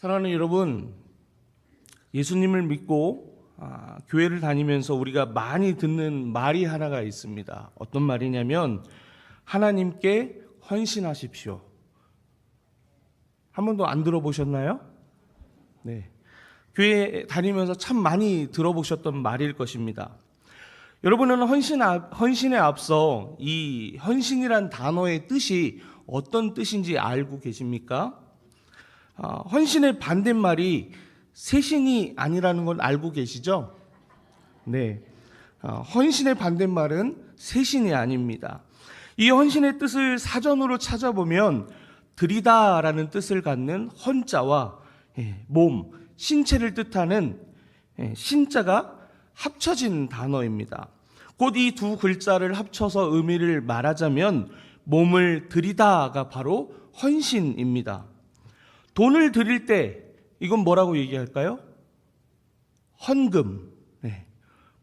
사랑하는 여러분, 예수님을 믿고 교회를 다니면서 우리가 많이 듣는 말이 하나가 있습니다. 어떤 말이냐면 하나님께 헌신하십시오. 한 번도 안 들어보셨나요? 네. 교회 다니면서 참 많이 들어보셨던 말일 것입니다. 여러분은 헌신에 앞서 이 헌신이란 단어의 뜻이 어떤 뜻인지 알고 계십니까? 헌신의 반대말이 세신이 아니라는 걸 알고 계시죠? 네. 헌신의 반대말은 세신이 아닙니다. 이 헌신의 뜻을 사전으로 찾아보면 드리다라는 뜻을 갖는 헌자와 몸, 신체를 뜻하는 신자가 합쳐진 단어입니다. 곧 이 두 글자를 합쳐서 의미를 말하자면 몸을 드리다가 바로 헌신입니다. 돈을 드릴 때 이건 뭐라고 얘기할까요? 헌금. 네.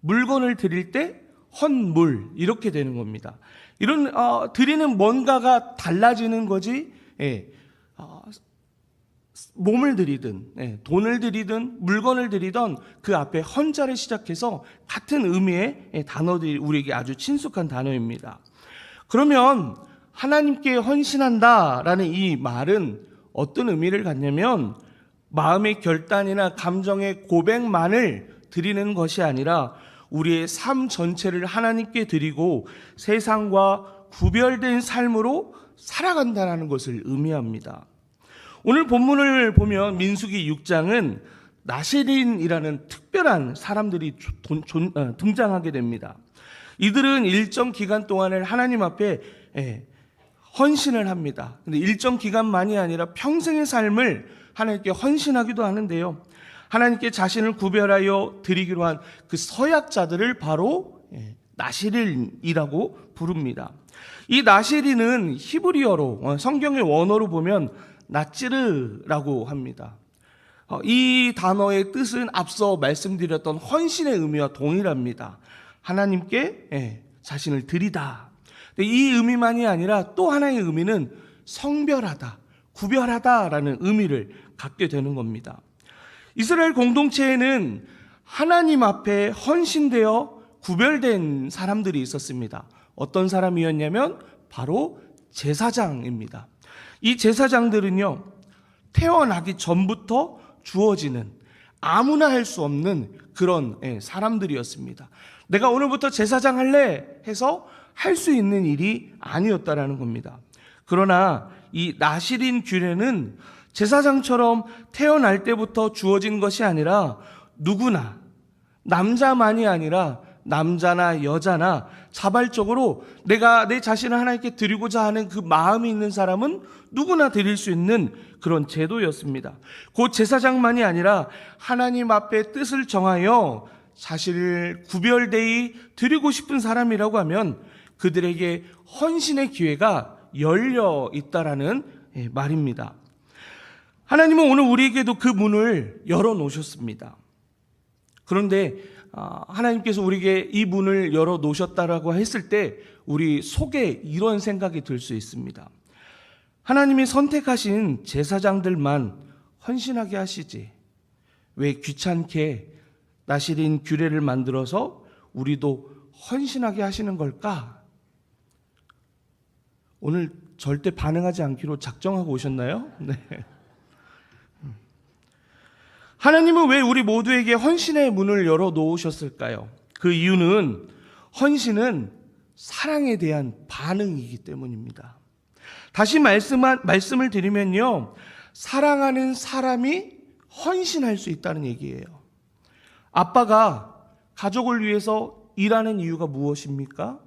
물건을 드릴 때 헌물 이렇게 되는 겁니다. 이런 드리는 뭔가가 달라지는 거지. 몸을 드리든 돈을 드리든 물건을 드리든 그 앞에 헌자를 시작해서 같은 의미의 단어들이 우리에게 아주 친숙한 단어입니다. 그러면 하나님께 헌신한다라는 이 말은 어떤 의미를 갖냐면 마음의 결단이나 감정의 고백만을 드리는 것이 아니라 우리의 삶 전체를 하나님께 드리고 세상과 구별된 삶으로 살아간다는 것을 의미합니다. 오늘 본문을 보면 민수기 6장은 나실인이라는 특별한 사람들이 등장하게 됩니다. 이들은 일정 기간 동안을 하나님 앞에 헌신을 합니다. 근데 일정 기간만이 아니라 평생의 삶을 하나님께 헌신하기도 하는데요. 하나님께 자신을 구별하여 드리기로 한 그 서약자들을 바로 나실인이라고 부릅니다. 이 나실인은 히브리어로 성경의 원어로 보면 나찌르라고 합니다. 이 단어의 뜻은 앞서 말씀드렸던 헌신의 의미와 동일합니다. 하나님께 자신을 드리다. 이 의미만이 아니라 또 하나의 의미는 성별하다, 구별하다라는 의미를 갖게 되는 겁니다. 이스라엘 공동체에는 하나님 앞에 헌신되어 구별된 사람들이 있었습니다. 어떤 사람이었냐면 바로 제사장입니다. 이 제사장들은요, 태어나기 전부터 주어지는 아무나 할 수 없는 그런 사람들이었습니다. 내가 오늘부터 제사장 할래 해서 할 수 있는 일이 아니었다라는 겁니다. 그러나 이 나실인 규례는 제사장처럼 태어날 때부터 주어진 것이 아니라 누구나, 남자만이 아니라 남자나 여자나 자발적으로 내가 내 자신을 하나님께 드리고자 하는 그 마음이 있는 사람은 누구나 드릴 수 있는 그런 제도였습니다. 곧 제사장만이 아니라 하나님 앞에 뜻을 정하여 자신을 구별되이 드리고 싶은 사람이라고 하면 그들에게 헌신의 기회가 열려 있다라는 말입니다. 하나님은 오늘 우리에게도 그 문을 열어놓으셨습니다. 그런데 하나님께서 우리에게 이 문을 열어놓으셨다라고 했을 때 우리 속에 이런 생각이 들 수 있습니다. 하나님이 선택하신 제사장들만 헌신하게 하시지 왜 귀찮게 나실인 규례를 만들어서 우리도 헌신하게 하시는 걸까? 오늘 절대 반응하지 않기로 작정하고 오셨나요? 네. 하나님은 왜 우리 모두에게 헌신의 문을 열어놓으셨을까요? 그 이유는 헌신은 사랑에 대한 반응이기 때문입니다. 다시 말씀을 드리면요, 사랑하는 사람이 헌신할 수 있다는 얘기예요. 아빠가 가족을 위해서 일하는 이유가 무엇입니까?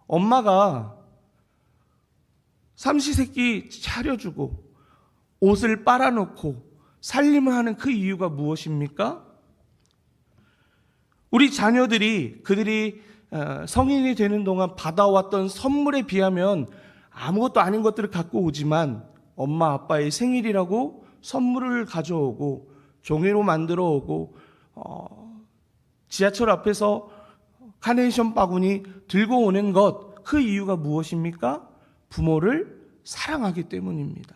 엄마가 삼시세끼 차려주고 옷을 빨아놓고 살림을 하는 그 이유가 무엇입니까? 우리 자녀들이 그들이 성인이 되는 동안 받아왔던 선물에 비하면 아무것도 아닌 것들을 갖고 오지만 엄마 아빠의 생일이라고 선물을 가져오고 종이로 만들어 오고 지하철 앞에서 카네이션 바구니 들고 오는 것, 그 이유가 무엇입니까? 부모를 사랑하기 때문입니다.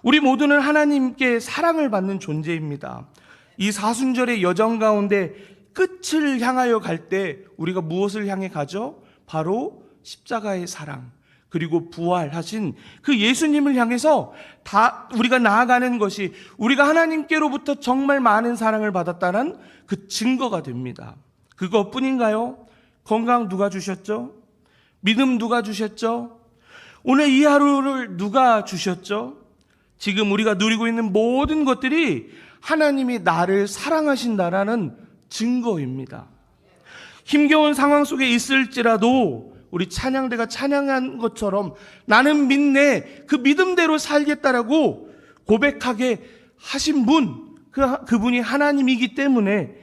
우리 모두는 하나님께 사랑을 받는 존재입니다. 이 사순절의 여정 가운데 끝을 향하여 갈 때 우리가 무엇을 향해 가죠? 바로 십자가의 사랑, 그리고 부활하신 그 예수님을 향해서 다 우리가 나아가는 것이 우리가 하나님께로부터 정말 많은 사랑을 받았다는 그 증거가 됩니다. 그것뿐인가요? 건강 누가 주셨죠? 믿음 누가 주셨죠? 오늘 이 하루를 누가 주셨죠? 지금 우리가 누리고 있는 모든 것들이 하나님이 나를 사랑하신다라는 증거입니다. 힘겨운 상황 속에 있을지라도 우리 찬양대가 찬양한 것처럼 나는 믿네, 그 믿음대로 살겠다라고 고백하게 하신 분, 그분이 하나님이기 때문에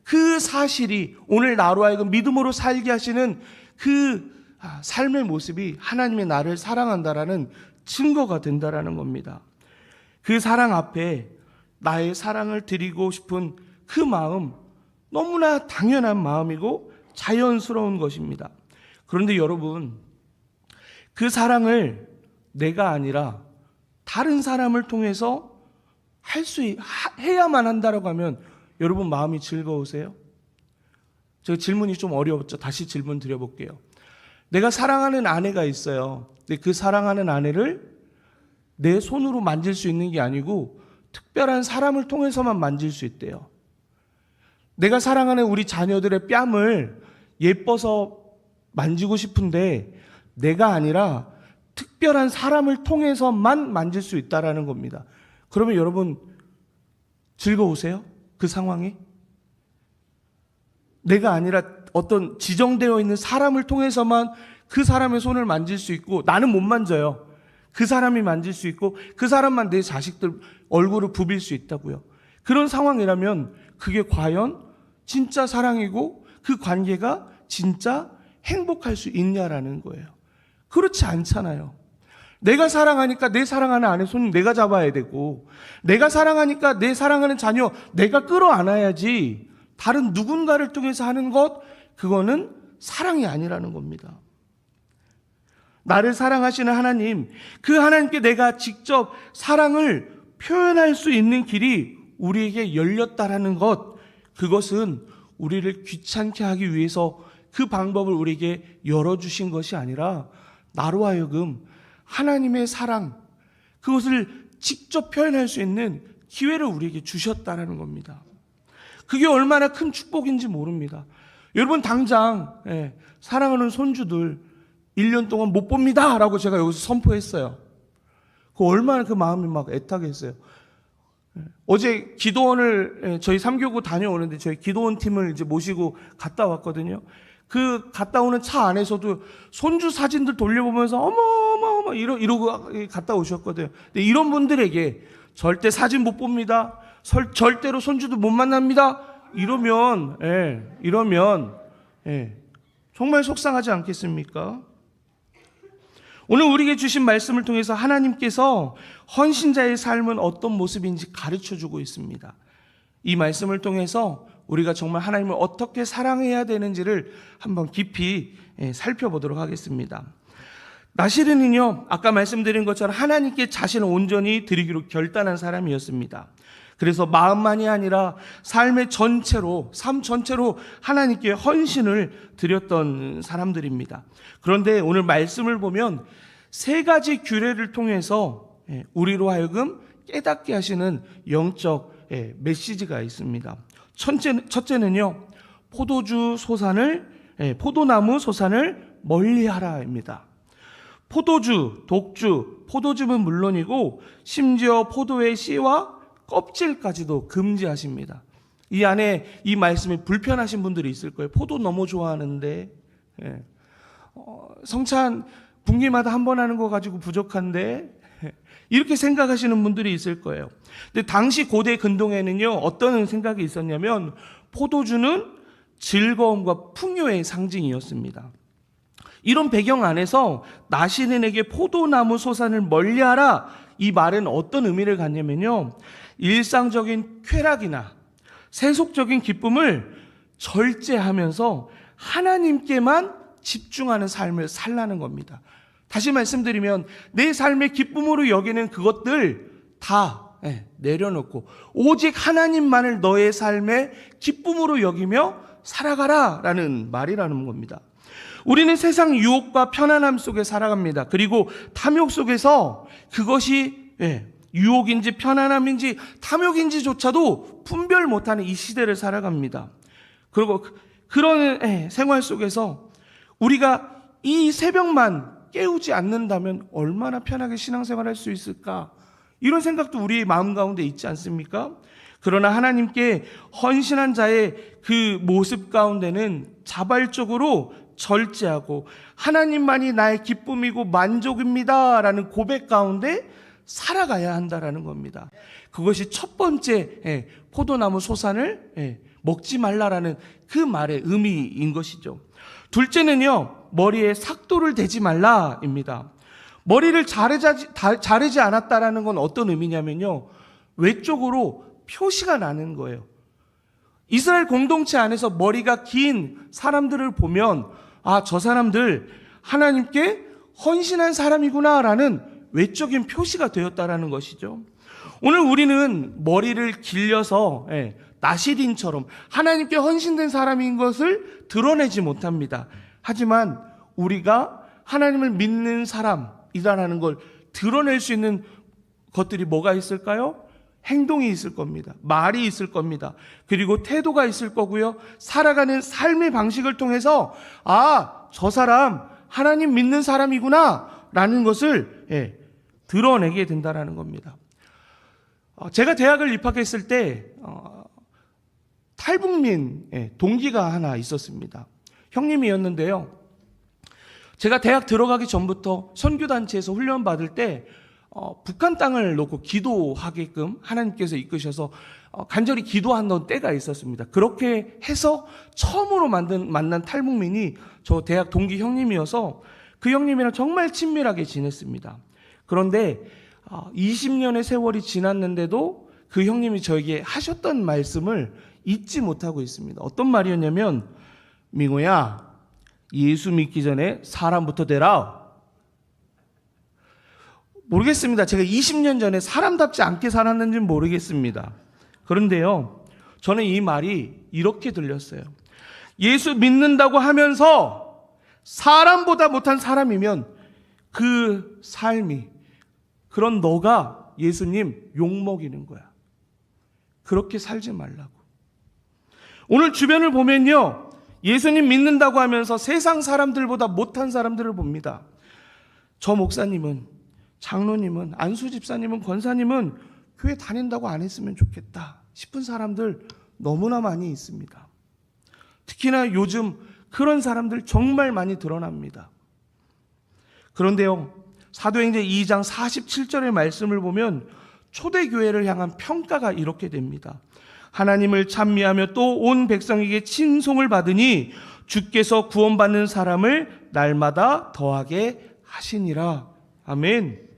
그 사실이 오늘 나로 하여금 믿음으로 살게 하시는 그 삶의 모습이 하나님의 나를 사랑한다라는 증거가 된다라는 겁니다. 그 사랑 앞에 나의 사랑을 드리고 싶은 그 마음, 너무나 당연한 마음이고 자연스러운 것입니다. 그런데 여러분, 그 사랑을 내가 아니라 다른 사람을 통해서 해야만 한다라고 하면 여러분 마음이 즐거우세요? 제가 질문이 좀 어려웠죠. 다시 질문 드려볼게요. 내가 사랑하는 아내가 있어요. 근데 그 사랑하는 아내를 내 손으로 만질 수 있는 게 아니고 특별한 사람을 통해서만 만질 수 있대요. 내가 사랑하는 우리 자녀들의 뺨을 예뻐서 만지고 싶은데 내가 아니라 특별한 사람을 통해서만 만질 수 있다라는 겁니다. 그러면 여러분 즐거우세요? 그 상황이? 내가 아니라 어떤 지정되어 있는 사람을 통해서만 그 사람의 손을 만질 수 있고 나는 못 만져요. 그 사람이 만질 수 있고 그 사람만 내 자식들 얼굴을 부빌 수 있다고요. 그런 상황이라면 그게 과연 진짜 사랑이고 그 관계가 진짜 행복할 수 있냐라는 거예요. 그렇지 않잖아요. 내가 사랑하니까 내 사랑하는 아내 손 내가 잡아야 되고, 내가 사랑하니까 내 사랑하는 자녀 내가 끌어안아야지, 다른 누군가를 통해서 하는 것, 그거는 사랑이 아니라는 겁니다. 나를 사랑하시는 하나님, 그 하나님께 내가 직접 사랑을 표현할 수 있는 길이 우리에게 열렸다라는 것, 그것은 우리를 귀찮게 하기 위해서 그 방법을 우리에게 열어주신 것이 아니라 나로 하여금 하나님의 사랑, 그것을 직접 표현할 수 있는 기회를 우리에게 주셨다는 겁니다. 그게 얼마나 큰 축복인지 모릅니다. 여러분 당장 사랑하는 손주들 1년 동안 못 봅니다 라고 제가 여기서 선포했어요. 그 얼마나 그 마음이 막 애타겠어요. 어제 기도원을 저희 3교구 다녀오는데 저희 기도원 팀을 이제 모시고 갔다 왔거든요. 그 갔다 오는 차 안에서도 손주 사진들 돌려보면서 어머 이러고 갔다 오셨거든요. 근데 이런 분들에게 절대 사진 못 봅니다, 절대로 손주도 못 만납니다, 이러면 정말 속상하지 않겠습니까? 오늘 우리에게 주신 말씀을 통해서 하나님께서 헌신자의 삶은 어떤 모습인지 가르쳐주고 있습니다. 이 말씀을 통해서 우리가 정말 하나님을 어떻게 사랑해야 되는지를 한번 깊이 살펴보도록 하겠습니다. 나시르는요, 아까 말씀드린 것처럼 하나님께 자신을 온전히 드리기로 결단한 사람이었습니다. 그래서 마음만이 아니라 삶 전체로 하나님께 헌신을 드렸던 사람들입니다. 그런데 오늘 말씀을 보면 세 가지 규례를 통해서 우리로 하여금 깨닫게 하시는 영적 메시지가 있습니다. 첫째는요, 포도나무 소산을 멀리하라입니다. 포도주, 독주, 포도즙은 물론이고 심지어 포도의 씨와 껍질까지도 금지하십니다. 이 안에 이 말씀이 불편하신 분들이 있을 거예요. 포도 너무 좋아하는데 성찬 분기마다 한 번 하는 거 가지고 부족한데 이렇게 생각하시는 분들이 있을 거예요. 근데 당시 고대 근동에는요, 어떤 생각이 있었냐면 포도주는 즐거움과 풍요의 상징이었습니다. 이런 배경 안에서 나시른에게 포도나무 소산을 멀리하라, 이 말은 어떤 의미를 갖냐면요, 일상적인 쾌락이나 세속적인 기쁨을 절제하면서 하나님께만 집중하는 삶을 살라는 겁니다. 다시 말씀드리면 내 삶의 기쁨으로 여기는 그것들 다 내려놓고 오직 하나님만을 너의 삶의 기쁨으로 여기며 살아가라 라는 말이라는 겁니다. 우리는 세상 유혹과 편안함 속에 살아갑니다. 그리고 탐욕 속에서 그것이 유혹인지 편안함인지 탐욕인지조차도 분별 못하는 이 시대를 살아갑니다. 그리고 그런 생활 속에서 우리가 이 새벽만 깨우지 않는다면 얼마나 편하게 신앙생활을 할 수 있을까? 이런 생각도 우리의 마음 가운데 있지 않습니까? 그러나 하나님께 헌신한 자의 그 모습 가운데는 자발적으로 절제하고 하나님만이 나의 기쁨이고 만족입니다 라는 고백 가운데 살아가야 한다라는 겁니다. 그것이 첫 번째 포도나무 소산을 먹지 말라라는 그 말의 의미인 것이죠. 둘째는요, 머리에 삭도를 대지 말라입니다. 머리를 자르지 않았다라는 건 어떤 의미냐면요, 외적으로 표시가 나는 거예요. 이스라엘 공동체 안에서 머리가 긴 사람들을 보면 저 사람들 하나님께 헌신한 사람이구나라는 외적인 표시가 되었다라는 것이죠. 오늘 우리는 머리를 길려서 나시린처럼 하나님께 헌신된 사람인 것을 드러내지 못합니다. 하지만 우리가 하나님을 믿는 사람이라는 걸 드러낼 수 있는 것들이 뭐가 있을까요? 행동이 있을 겁니다. 말이 있을 겁니다. 그리고 태도가 있을 거고요. 살아가는 삶의 방식을 통해서 저 사람 하나님 믿는 사람이구나 라는 것을 드러내게 된다는 겁니다. 제가 대학을 입학했을 때 탈북민 동기가 하나 있었습니다. 형님이었는데요. 제가 대학 들어가기 전부터 선교단체에서 훈련 받을 때 북한 땅을 놓고 기도하게끔 하나님께서 이끄셔서 간절히 기도하던 때가 있었습니다. 그렇게 해서 처음으로 만난 탈북민이 저 대학 동기 형님이어서 그 형님이랑 정말 친밀하게 지냈습니다. 그런데 20년의 세월이 지났는데도 그 형님이 저에게 하셨던 말씀을 잊지 못하고 있습니다. 어떤 말이었냐면, 민호야, 예수 믿기 전에 사람부터 되라. 모르겠습니다. 제가 20년 전에 사람답지 않게 살았는지는 모르겠습니다. 그런데요, 저는 이 말이 이렇게 들렸어요. 예수 믿는다고 하면서 사람보다 못한 사람이면 그 삶이, 그런 너가 예수님 욕먹이는 거야. 그렇게 살지 말라고. 오늘 주변을 보면요, 예수님 믿는다고 하면서 세상 사람들보다 못한 사람들을 봅니다. 저 목사님은, 장로님은, 안수 집사님은, 권사님은 교회 다닌다고 안 했으면 좋겠다 싶은 사람들 너무나 많이 있습니다. 특히나 요즘 그런 사람들 정말 많이 드러납니다. 그런데요, 사도행전 2장 47절의 말씀을 보면 초대교회를 향한 평가가 이렇게 됩니다. 하나님을 찬미하며 또 온 백성에게 친송을 받으니 주께서 구원받는 사람을 날마다 더하게 하시니라. 아멘.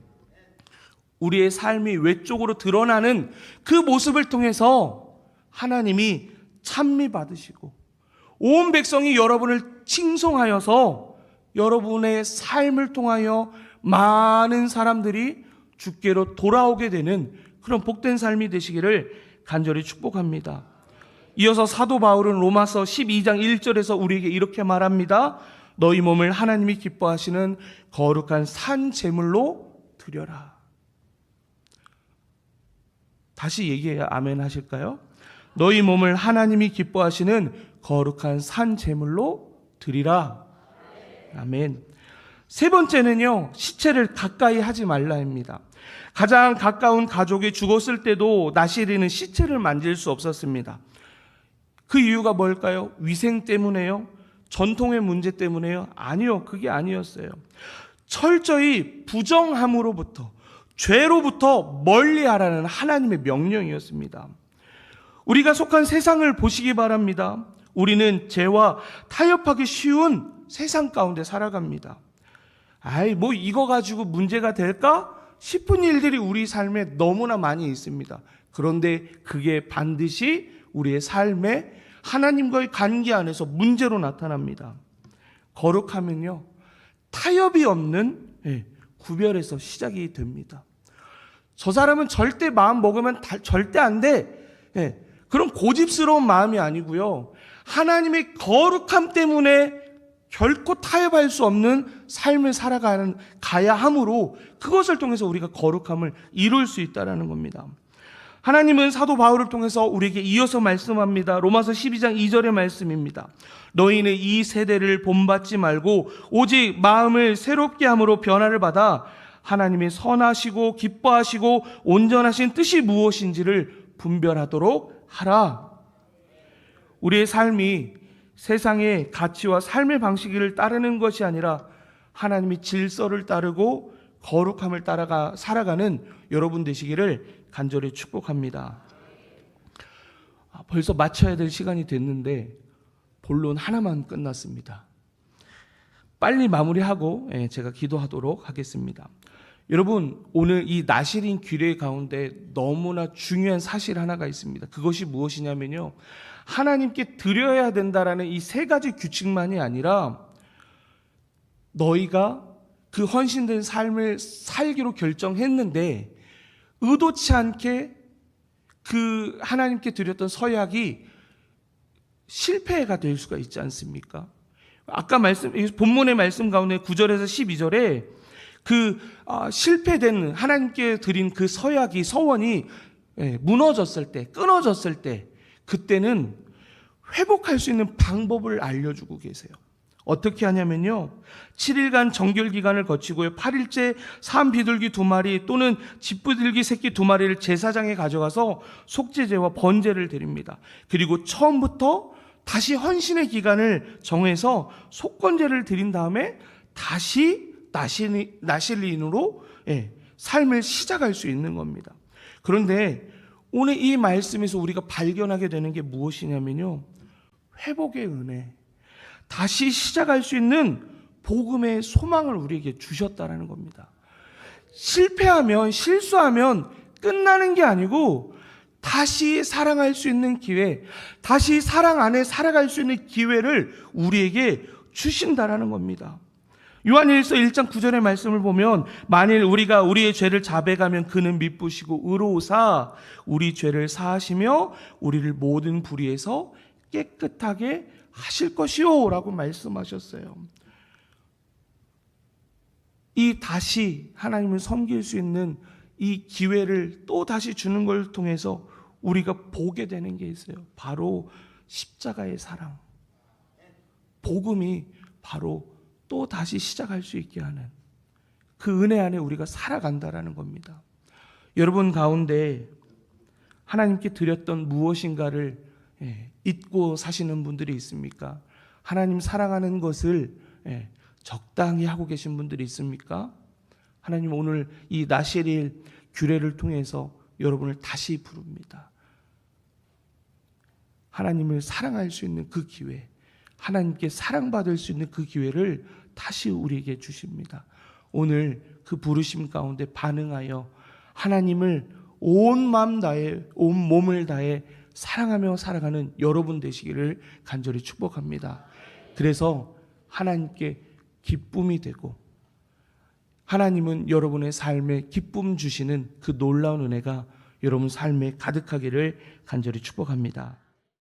우리의 삶이 외적으로 드러나는 그 모습을 통해서 하나님이 찬미 받으시고 온 백성이 여러분을 칭송하여서 여러분의 삶을 통하여 많은 사람들이 주께로 돌아오게 되는 그런 복된 삶이 되시기를 간절히 축복합니다. 이어서 사도 바울은 로마서 12장 1절에서 우리에게 이렇게 말합니다. 너희 몸을 하나님이 기뻐하시는 거룩한 산 제물로 드려라. 다시 얘기해야 아멘 하실까요? 너희 몸을 하나님이 기뻐하시는 거룩한 산 제물로 드리라. 아멘. 세 번째는요, 시체를 가까이 하지 말라입니다. 가장 가까운 가족이 죽었을 때도 나시린은 시체를 만질 수 없었습니다. 그 이유가 뭘까요? 위생 때문에요? 전통의 문제 때문에요? 아니요, 그게 아니었어요. 철저히 부정함으로부터, 죄로부터 멀리하라는 하나님의 명령이었습니다. 우리가 속한 세상을 보시기 바랍니다. 우리는 죄와 타협하기 쉬운 세상 가운데 살아갑니다. 뭐 이거 가지고 문제가 될까 싶은 일들이 우리 삶에 너무나 많이 있습니다. 그런데 그게 반드시 우리의 삶에 하나님과의 관계 안에서 문제로 나타납니다. 거룩하면요, 타협이 없는 구별에서 시작이 됩니다. 저 사람은 절대 마음 먹으면 절대 안 돼. 예, 그런 고집스러운 마음이 아니고요. 하나님의 거룩함 때문에 결코 타협할 수 없는 삶을 가야 함으로 그것을 통해서 우리가 거룩함을 이룰 수 있다는 겁니다. 하나님은 사도 바울을 통해서 우리에게 이어서 말씀합니다. 로마서 12장 2절의 말씀입니다. 너희는 이 세대를 본받지 말고 오직 마음을 새롭게 함으로 변화를 받아 하나님의 선하시고 기뻐하시고 온전하신 뜻이 무엇인지를 분별하도록 하라. 우리의 삶이 세상의 가치와 삶의 방식을 따르는 것이 아니라 하나님의 질서를 따르고 거룩함을 따라가 살아가는 여러분 되시기를 간절히 축복합니다. 벌써 마쳐야 될 시간이 됐는데 본론 하나만 끝났습니다. 빨리 마무리하고 제가 기도하도록 하겠습니다. 여러분, 오늘 이 나실인 규례 가운데 너무나 중요한 사실 하나가 있습니다. 그것이 무엇이냐면요, 하나님께 드려야 된다라는 이 세 가지 규칙만이 아니라 너희가 그 헌신된 삶을 살기로 결정했는데 의도치 않게 그 하나님께 드렸던 서약이 실패가 될 수가 있지 않습니까? 아까 본문의 말씀 가운데 9절에서 12절에 실패된 하나님께 드린 그 서원이 무너졌을 때, 끊어졌을 때, 그때는 회복할 수 있는 방법을 알려주고 계세요. 어떻게 하냐면요, 7일간 정결기간을 거치고요, 8일째 사암 비둘기 2마리 또는 집비둘기 새끼 2마리를 제사장에 가져가서 속죄제와 번제를 드립니다. 그리고 처음부터 다시 헌신의 기간을 정해서 속건제를 드린 다음에 다시 나실인으로 삶을 시작할 수 있는 겁니다. 그런데 오늘 이 말씀에서 우리가 발견하게 되는 게 무엇이냐면요, 회복의 은혜, 다시 시작할 수 있는 복음의 소망을 우리에게 주셨다라는 겁니다. 실수하면 끝나는 게 아니고 다시 사랑할 수 있는 기회, 다시 사랑 안에 살아갈 수 있는 기회를 우리에게 주신다라는 겁니다. 요한일서 1장 9절의 말씀을 보면 만일 우리가 우리의 죄를 자백하면 그는 미쁘시고 의로우사 우리 죄를 사하시며 우리를 모든 불의에서 깨끗하게 하실 것이요 라고 말씀하셨어요. 이 다시 하나님을 섬길 수 있는 이 기회를 또 다시 주는 걸 통해서 우리가 보게 되는 게 있어요. 바로 십자가의 사랑, 복음이 바로 또 다시 시작할 수 있게 하는 그 은혜 안에 우리가 살아간다라는 겁니다. 여러분 가운데 하나님께 드렸던 무엇인가를 잊고 사시는 분들이 있습니까? 하나님 사랑하는 것을 적당히 하고 계신 분들이 있습니까? 하나님 오늘 이 나실일 규례를 통해서 여러분을 다시 부릅니다. 하나님을 사랑할 수 있는 그 기회, 하나님께 사랑받을 수 있는 그 기회를 다시 우리에게 주십니다. 오늘 그 부르심 가운데 반응하여 하나님을 온 마음 다해, 온 몸을 다해 사랑하며 살아가는 여러분 되시기를 간절히 축복합니다. 그래서 하나님께 기쁨이 되고 하나님은 여러분의 삶에 기쁨 주시는 그 놀라운 은혜가 여러분 삶에 가득하기를 간절히 축복합니다.